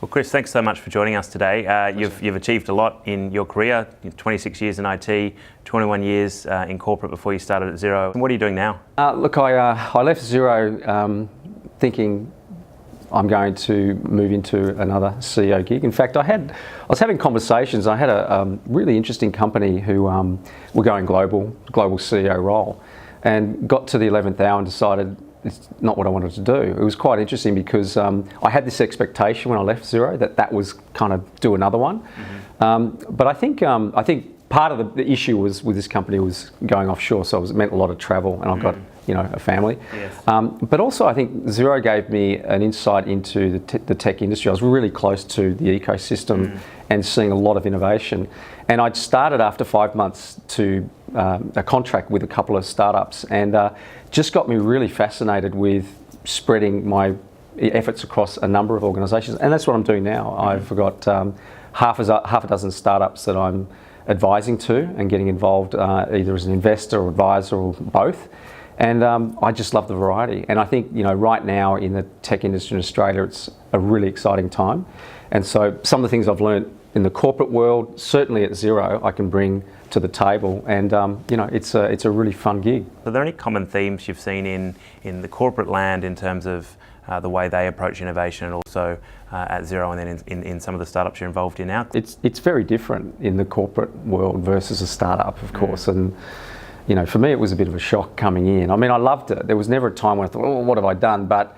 Well, Chris, thanks so much for joining us today. You've achieved a lot in your career, 26 years in IT, 21 years in corporate before you started at Xero. And what are you doing now? Look, I left Xero thinking I'm going to move into another CEO gig. In fact, I was having conversations. I had a really interesting company who were going global CEO role, and got to the 11th hour and decided it's not what I wanted to do. It was quite interesting because I had this expectation when I left Xero that was kind of do another one. Mm-hmm. But I think part of the issue was with this company was going offshore, so it meant a lot of travel, and I've got a family. Yes. But also I think Xero gave me an insight into the tech industry. I was really close to the ecosystem and seeing a lot of innovation. And I'd started after 5 months to a contract with a couple of startups, and just got me really fascinated with spreading my efforts across a number of organisations, and that's what I'm doing now. Mm-hmm. I've got half a dozen startups that I'm advising to and getting involved either as an investor or advisor or both. And I just love the variety. And I think, right now in the tech industry in Australia, it's a really exciting time. And so some of the things I've learned in the corporate world, certainly at Xero, I can bring to the table. And, it's a really fun gig. Are there any common themes you've seen in the corporate land in terms of the way they approach innovation, and also at Xero, and then in some of the startups you're involved in now? It's very different in the corporate world versus a startup, of course. And for me, it was a bit of a shock coming in. I mean, I loved it. There was never a time when I thought, oh, what have I done? But,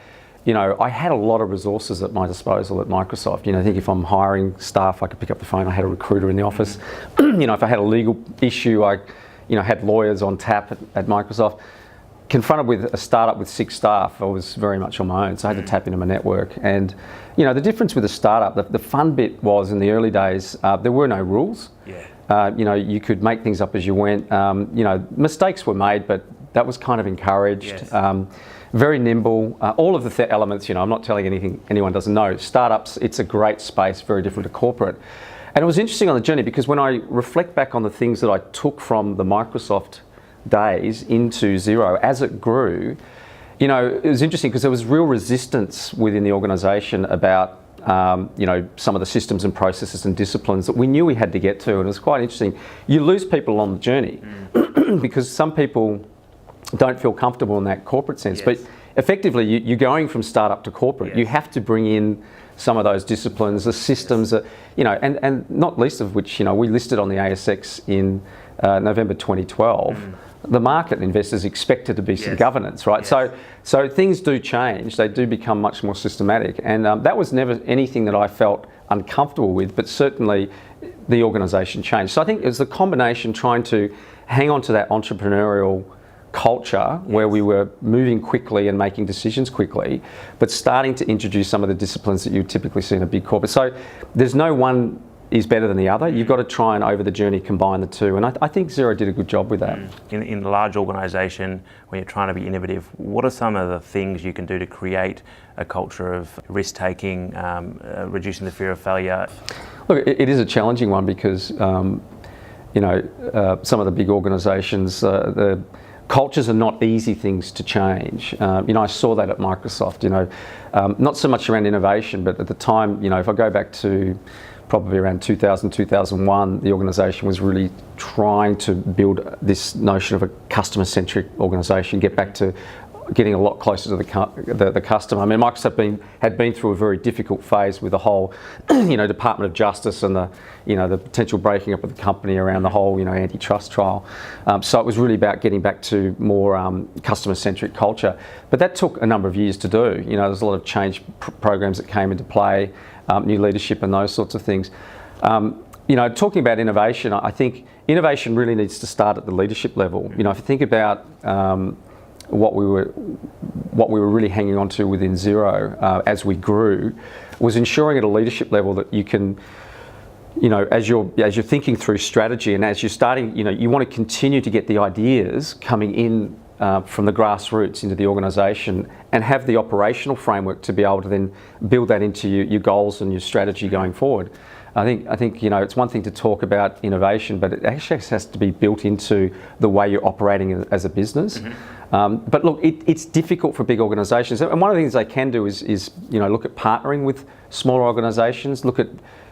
I had a lot of resources at my disposal at Microsoft. I think if I'm hiring staff, I could pick up the phone. I had a recruiter in the office. If I had a legal issue, I, had lawyers on tap at Microsoft. Confronted with a startup with 6 staff, I was very much on my own, so I had to tap into my network. And, the difference with a startup, the fun bit was in the early days, there were no rules. Yeah. You could make things up as you went. Mistakes were made, but that was kind of encouraged. Yes. Very nimble. All of the elements, I'm not telling anyone doesn't know. Startups, it's a great space, very different to corporate. And it was interesting on the journey because when I reflect back on the things that I took from the Microsoft days into Xero as it grew, it was interesting because there was real resistance within the organisation about some of the systems and processes and disciplines that we knew we had to get to, and it was quite interesting. You lose people along the journey because some people don't feel comfortable in that corporate sense. Yes. But effectively, you're going from startup to corporate. Yes. You have to bring in some of those disciplines, the systems, and not least of which, we listed on the ASX in November 2012. The market investors expected to be some governance, right? Yes. So things do change. They do become much more systematic, and that was never anything that I felt uncomfortable with, but certainly the organisation changed. So I think it was the combination trying to hang on to that entrepreneurial culture where we were moving quickly and making decisions quickly, but starting to introduce some of the disciplines that you would typically see in a big corporate. So there's no one is better than the other. You've got to try and over the journey combine the two, and I think Xero did a good job with that. In a large organisation, when you're trying to be innovative, what are some of the things you can do to create a culture of risk-taking, reducing the fear of failure? Look, it is a challenging one because some of the big organisations, the cultures are not easy things to change. I saw that at Microsoft, not so much around innovation, but at the time, if I go back to probably around 2000, 2001, the organisation was really trying to build this notion of a customer-centric organisation, get back to getting a lot closer to the customer. I mean, Microsoft had been through a very difficult phase with the whole, Department of Justice and the potential breaking up of the company around the whole, antitrust trial. So it was really about getting back to more customer-centric culture. But that took a number of years to do. There's a lot of change programs that came into play, new leadership and those sorts of things. Talking about innovation, I think innovation really needs to start at the leadership level. If you think about what we were really hanging on to within Xero as we grew, was ensuring at a leadership level that you can, as you're thinking through strategy and as you're starting, you want to continue to get the ideas coming in from the grassroots into the organisation and have the operational framework to be able to then build that into your goals and your strategy going forward. I think you know, it's one thing to talk about innovation, but it actually has to be built into the way you're operating as a business. But look, it's difficult for big organisations, and one of the things they can do is you know, look at partnering with smaller organisations. Look at,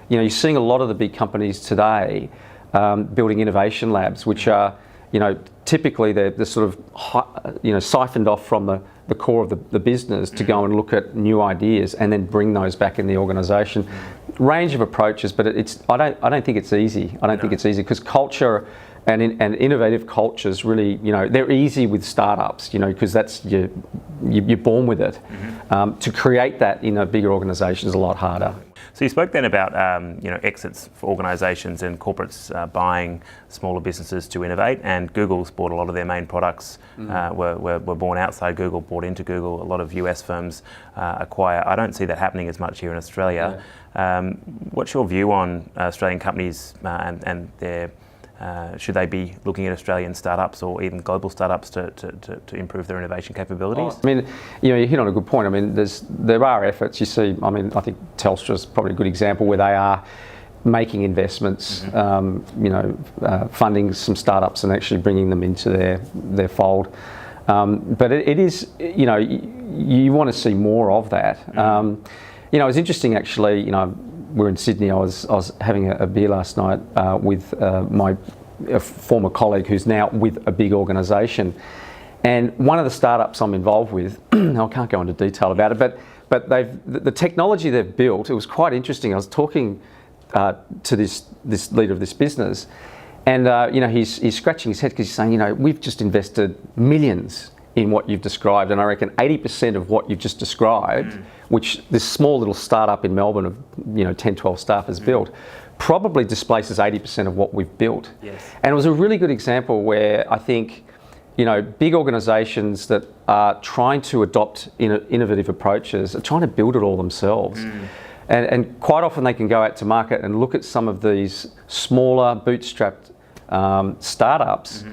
you know, you're seeing a lot of the big companies today building innovation labs, which are, you know, typically they're sort of, you know, siphoned off from the core of the business to go and look at new ideas and then bring those back in the organisation. Range of approaches, but I don't think it's easy. I don't think it's easy, because culture and innovative cultures really, you know, they're easy with startups, you know, because that's you're born with it. To create that in a bigger organisation is a lot harder. So you spoke then about you know, exits for organisations and corporates buying smaller businesses to innovate, and Google's bought a lot of their main products were born outside Google, bought into Google. A lot of US firms acquire. I don't see that happening as much here in Australia. What's your view on Australian companies and their should they be looking at Australian startups or even global startups to improve their innovation capabilities? I mean, you know, you hit on a good point. I mean, there are efforts. You see, I mean, I think Telstra's probably a good example where they are making investments, you know, funding some startups and actually bringing them into their fold. But it is, you know, you want to see more of that. You know, it was interesting actually. You know, we're in Sydney. I was having a beer last night with my former colleague who's now with a big organisation, and one of the startups I'm involved with, I can't go into detail about it, but the technology they've built, it was quite interesting. I was talking to this leader of this business, and you know, he's scratching his head because he's saying, you know, we've just invested millions in what you've described, and I reckon 80% of what you've just described, which this small little startup in Melbourne of, you know, 10, 12 staff has built, probably displaces 80% of what we've built. And it was a really good example where I think, you know, big organisations that are trying to adopt innovative approaches are trying to build it all themselves. And quite often they can go out to market and look at some of these smaller bootstrapped startups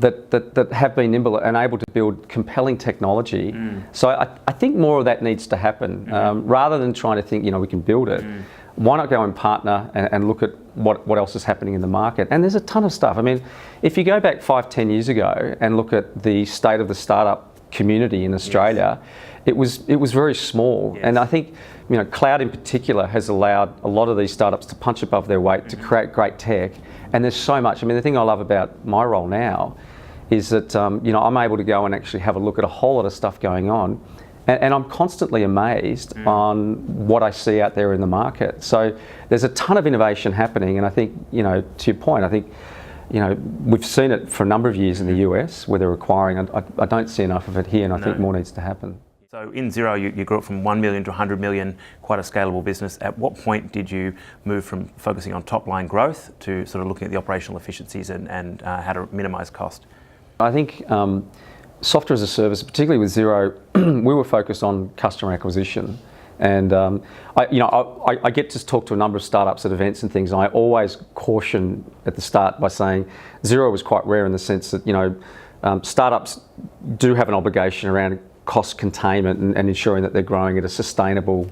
that have been nimble and able to build compelling technology. So I think more of that needs to happen. Rather than trying to think, you know, we can build it, why not go and partner and look at what else is happening in the market? And there's a ton of stuff. I mean, if you go back 5-10 years ago and look at the state of the startup community in Australia, it was very small. And I think, you know, cloud in particular has allowed a lot of these startups to punch above their weight, to create great tech. And there's so much. I mean, the thing I love about my role now is that, you know, I'm able to go and actually have a look at a whole lot of stuff going on. And I'm constantly amazed on what I see out there in the market. So there's a ton of innovation happening. And I think, you know, to your point, I think, you know, we've seen it for a number of years in the US where they're acquiring. I don't see enough of it here, and I think more needs to happen. So in Xero, you grew up from 1 million to 100 million, quite a scalable business. At what point did you move from focusing on top line growth to sort of looking at the operational efficiencies and how to minimise cost? I think software as a service, particularly with Xero, we were focused on customer acquisition. And I get to talk to a number of startups at events and things, and I always caution at the start by saying Xero was quite rare in the sense that, you know, startups do have an obligation around cost containment and ensuring that they're growing at a sustainable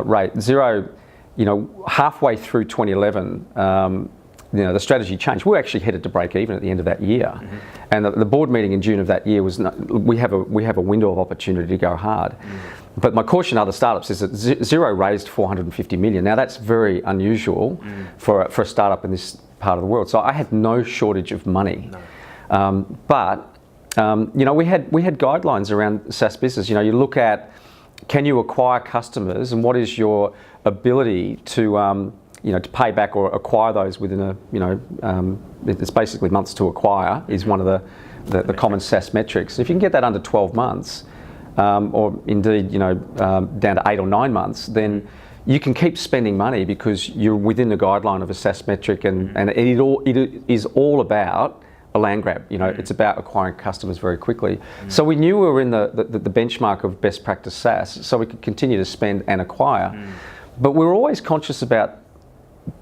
rate. Xero, you know, halfway through 2011, you know, the strategy changed. We were actually headed to break even at the end of that year, and the board meeting in June of that year was we have a window of opportunity to go hard. But my caution to other startups is that Xero raised 450 million. Now that's very unusual for a startup in this part of the world. So I had no shortage of money, but you know, we had guidelines around SaaS business. You know, you look at, can you acquire customers, and what is your ability to you know, to pay back or acquire those within a, you know, it's basically months to acquire is one of the common SaaS metrics. If you can get that under 12 months, or indeed, you know, down to 8 or 9 months, then you can keep spending money because you're within the guideline of a SaaS metric, and it is all about a land grab. You know, it's about acquiring customers very quickly. So we knew we were in the benchmark of best practice SaaS, so we could continue to spend and acquire. But we were always conscious about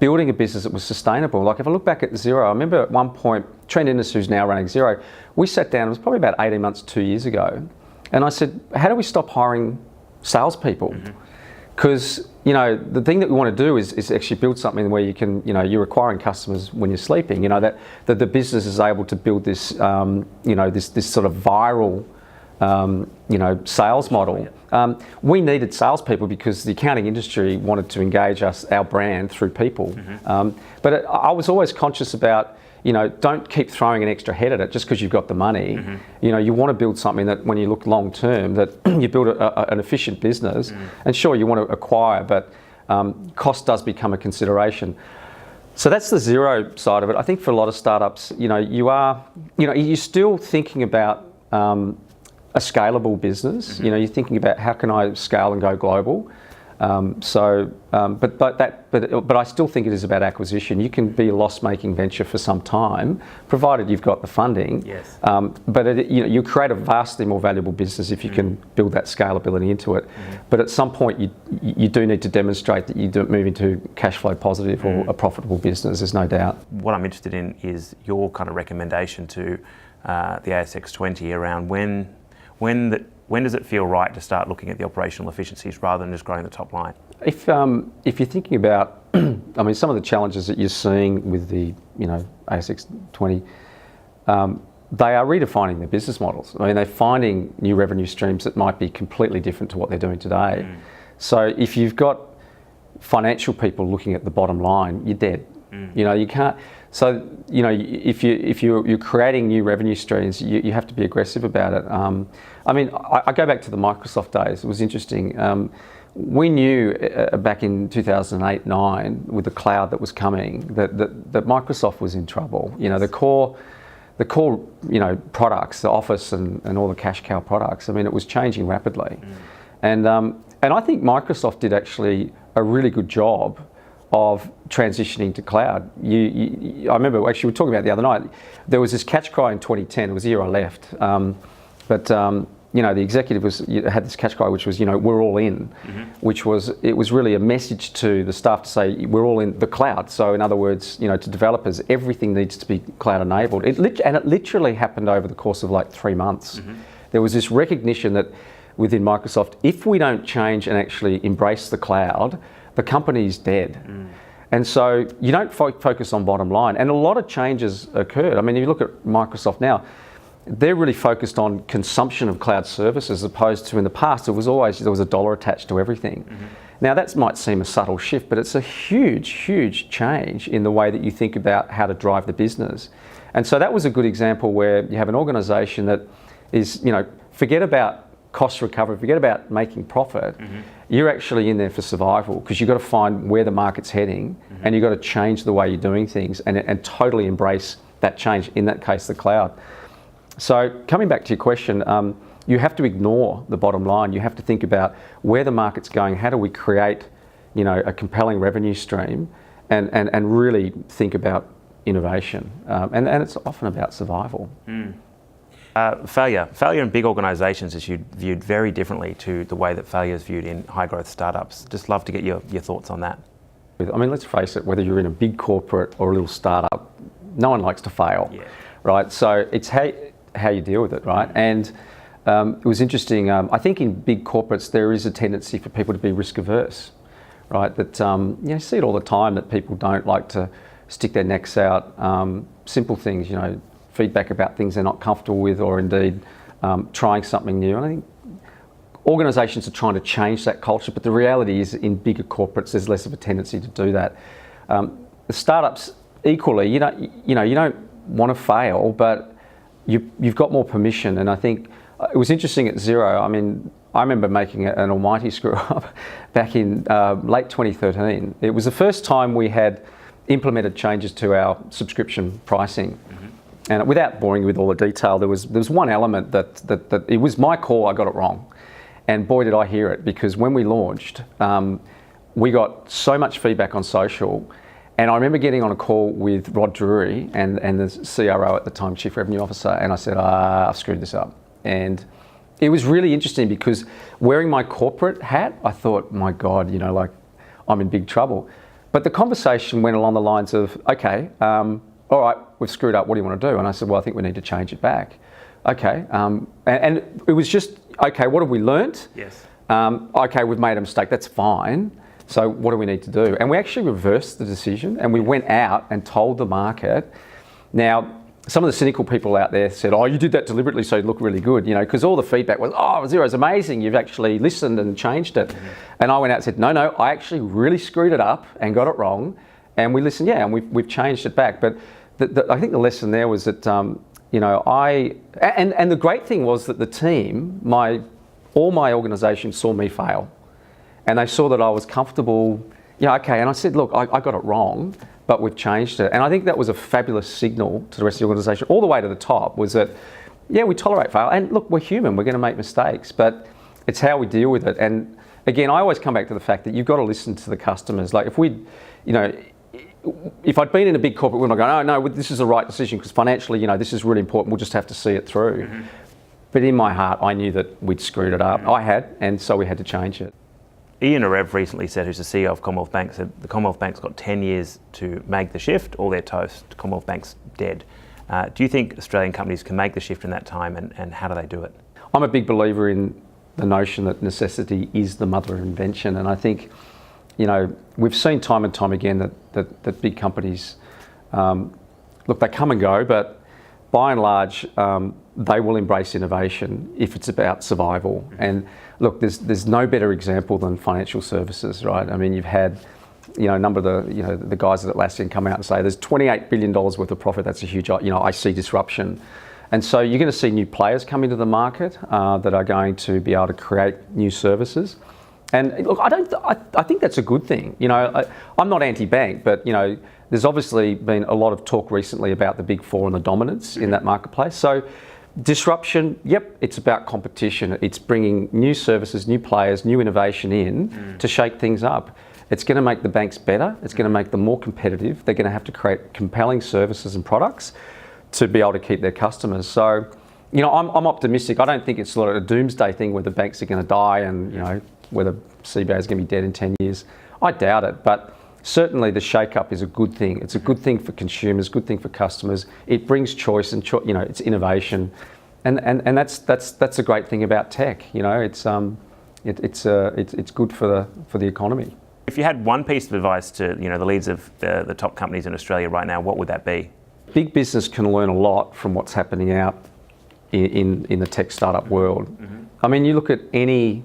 building a business that was sustainable. Like if I look back at Xero, I remember at one point, Trent Innes, who's now running Xero, we sat down, it was probably about 18 months, 2 years ago, and I said, how do we stop hiring salespeople? Because the thing that we want to do is actually build something where you can, you're acquiring customers when you're sleeping. That the business is able to build this, this sort of viral, sales model. We needed salespeople because the accounting industry wanted to engage our brand through people. But I was always conscious about, don't keep throwing an extra head at it just because you've got the money. You want to build something that when you look long term, that you build an efficient business. And sure, you want to acquire, but cost does become a consideration. So that's the Xero side of it. I think for a lot of startups, you're still thinking about a scalable business. You're thinking about how can I scale and go global. But I still think it is about acquisition. You can be a loss-making venture for some time, provided you've got the funding. Yes. But you create a vastly more valuable business if you can build that scalability into it. But at some point, you do need to demonstrate that you do move into cash flow positive or a profitable business. There's no doubt. What I'm interested in is your kind of recommendation to the ASX 20 around when does it feel right to start looking at the operational efficiencies rather than just growing the top line? If you're thinking about, some of the challenges that you're seeing with the ASX 20, they are redefining their business models. They're finding new revenue streams that might be completely different to what they're doing today. So if you've got financial people looking at the bottom line, you're dead. You can't. So if you're creating new revenue streams, you have to be aggressive about it. I go back to the Microsoft days. It was interesting. We knew back in 2008-9 with the cloud that was coming that Microsoft was in trouble. The core products, the Office and all the cash cow products. it was changing rapidly, and I think Microsoft did actually a really good job of transitioning to cloud. I remember actually we were talking about the other night. There was this catch cry in 2010. It was the year I left, but the executive had this catch cry, which was we're all in, which was really a message to the staff to say we're all in the cloud. So in other words, to developers, everything needs to be cloud enabled. It literally happened over the course of like 3 months. There was this recognition that within Microsoft, if we don't change and actually embrace the cloud, the company's dead. And so you don't focus on bottom line. And a lot of changes occurred. If you look at Microsoft now, they're really focused on consumption of cloud services as opposed to in the past, there was a dollar attached to everything. Now that might seem a subtle shift, but it's a huge, huge change in the way that you think about how to drive the business. And so that was a good example where you have an organisation that is, forget about cost recovery, forget about making profit. You're actually in there for survival because you've got to find where the market's heading and you've got to change the way you're doing things and totally embrace that change, in that case, the cloud. So coming back to your question, you have to ignore the bottom line. You have to think about where the market's going, how do we create a compelling revenue stream and really think about innovation. And it's often about survival. Failure in big organisations is viewed very differently to the way that failure is viewed in high growth startups. Just love to get your thoughts on that. Let's face it, whether you're in a big corporate or a little startup, no one likes to fail, right? So it's how you deal with it, right? And it was interesting. I think in big corporates there is a tendency for people to be risk averse, right? That you see it all the time that people don't like to stick their necks out. Simple things, feedback about things they're not comfortable with, or indeed trying something new. And I think organisations are trying to change that culture, but the reality is in bigger corporates there's less of a tendency to do that. The startups equally, you don't want to fail, but you've got more permission. And I think it was interesting at Xero. I remember making an almighty screw up back in late 2013. It was the first time we had implemented changes to our subscription pricing. And without boring you with all the detail, there was one element that it was my call, I got it wrong. And boy, did I hear it, because when we launched, we got so much feedback on social. And I remember getting on a call with Rod Drury and the CRO at the time, Chief Revenue Officer, and I said, I've screwed this up. And it was really interesting because wearing my corporate hat, I thought, my God, I'm in big trouble. But the conversation went along the lines of, okay, all right, we've screwed up, what do you want to do? And I said, well, I think we need to change it back. Okay, and it was just, okay, what have we learnt? Yes. okay, we've made a mistake, that's fine. So what do we need to do? And we actually reversed the decision and we went out and told the market. Now, some of the cynical people out there said, oh, you did that deliberately so you look really good, you know, because all the feedback was, oh, Xero's amazing, you've actually listened and changed it. And I went out and said, no, I actually really screwed it up and got it wrong. And we listened, and we've changed it back. But I think the lesson there was that, you know, and the great thing was that the team, all my organisation saw me fail. And they saw that I was comfortable, okay, and I said, look, I got it wrong, but we've changed it. And I think that was a fabulous signal to the rest of the organisation, all the way to the top, was that, we tolerate fail. And look, we're human, we're going to make mistakes, but it's how we deal with it. And again, I always come back to the fact that you've got to listen to the customers. Like if I'd been in a big corporate world, I'd go, oh, no, this is the right decision because financially, this is really important, we'll just have to see it through. But in my heart, I knew that we'd screwed it up. I had, and so we had to change it. Ian Arev recently said, who's the CEO of Commonwealth Bank, said the Commonwealth Bank's got 10 years to make the shift or they're toast. Commonwealth Bank's dead. Do you think Australian companies can make the shift in that time, and how do they do it? I'm a big believer in the notion that necessity is the mother of invention, and I think, we've seen time and time again that big companies, look, they come and go, but by and large, they will embrace innovation if it's about survival. And look, there's no better example than financial services, right? I mean, you've had, a number of the guys at Atlassian come out and say there's $28 billion worth of profit. That's a huge, I see disruption. And so you're going to see new players come into the market that are going to be able to create new services. And look, I think that's a good thing. I'm not anti-bank, but there's obviously been a lot of talk recently about the big four and the dominance in that marketplace. So disruption, it's about competition. It's bringing new services, new players, new innovation in to shake things up. It's going to make the banks better. It's going to make them more competitive. They're going to have to create compelling services and products to be able to keep their customers. So, I'm optimistic. I don't think it's sort of a doomsday thing where the banks are going to die and, whether CBA is going to be dead in 10 years. I doubt it, but certainly the shake-up is a good thing. It's a good thing for consumers, good thing for customers. It brings choice and it's innovation, and that's a great thing about tech. It's good for the economy. If you had one piece of advice to the leaders of the top companies in Australia right now, what would that be? Big business can learn a lot from what's happening out in the tech startup world. I mean, you look at any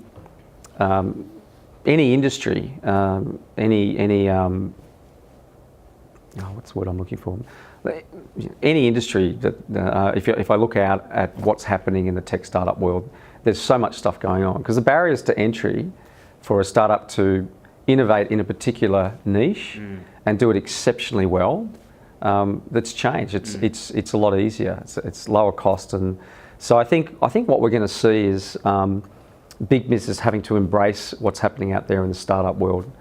industry, what's the word I'm looking for? Any industry that, if I look out at what's happening in the tech startup world, there's so much stuff going on because the barriers to entry for a startup to innovate in a particular niche and do it exceptionally well, that's changed. It's a lot easier. It's lower cost, and so I think what we're going to see is big business having to embrace what's happening out there in the startup world,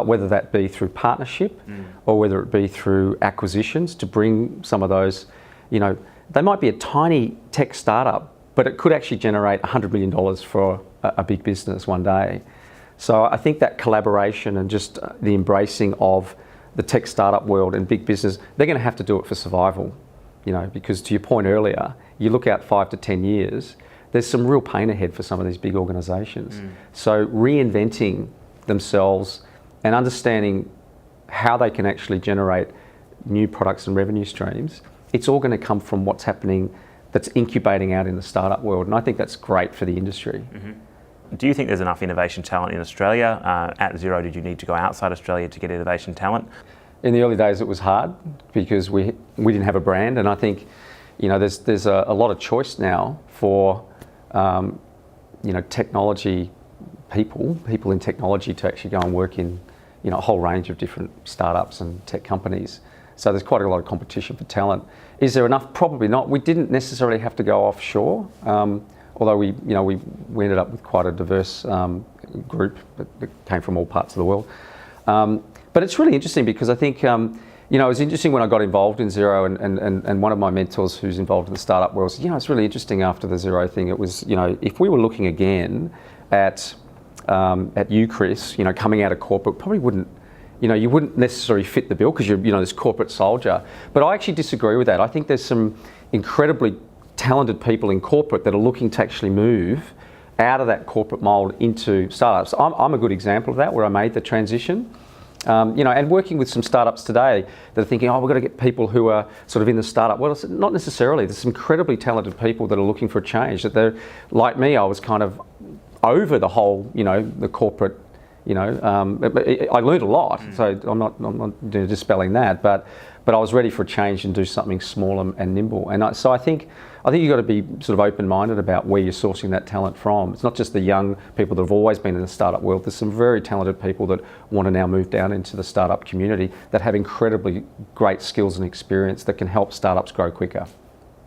whether that be through partnership or whether it be through acquisitions to bring some of those, they might be a tiny tech startup, but it could actually generate $100 million for a big business one day. So I think that collaboration and just the embracing of the tech startup world and big business, they're going to have to do it for survival, because to your point earlier, you look out 5 to 10 years, there's some real pain ahead for some of these big organisations. So reinventing themselves and understanding how they can actually generate new products and revenue streams, it's all going to come from what's happening that's incubating out in the startup world. And I think that's great for the industry. Do you think there's enough innovation talent in Australia? At Xero, did you need to go outside Australia to get innovation talent? In the early days, it was hard because we didn't have a brand. And I think, there's a lot of choice now for technology people in technology to actually go and work in, a whole range of different startups and tech companies. So there's quite a lot of competition for talent. Is there enough? Probably not. We didn't necessarily have to go offshore, although we ended up with quite a diverse group that came from all parts of the world. But it's really interesting because I think, it was interesting when I got involved in Xero and one of my mentors who's involved in the startup world said, it's really interesting after the Xero thing. It was, if we were looking again at you, Chris, coming out of corporate, probably wouldn't, you wouldn't necessarily fit the bill because you're, this corporate soldier. But I actually disagree with that. I think there's some incredibly talented people in corporate that are looking to actually move out of that corporate mould into startups. I'm a good example of that, where I made the transition. And working with some startups today that are thinking, we've got to get people who are sort of in the startup. Well, not necessarily. There's some incredibly talented people that are looking for a change. That they're like me. I was kind of over the whole, the corporate. I learned a lot. So I'm not dispelling that, but I was ready for a change and do something small and nimble. And so I think you've got to be sort of open-minded about where you're sourcing that talent from. It's not just the young people that have always been in the startup world. There's some very talented people that want to now move down into the startup community that have incredibly great skills and experience that can help startups grow quicker.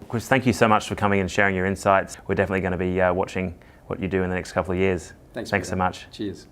Chris, thank you so much for coming and sharing your insights. We're definitely going to be watching what you do in the next couple of years. Thanks so much. Cheers.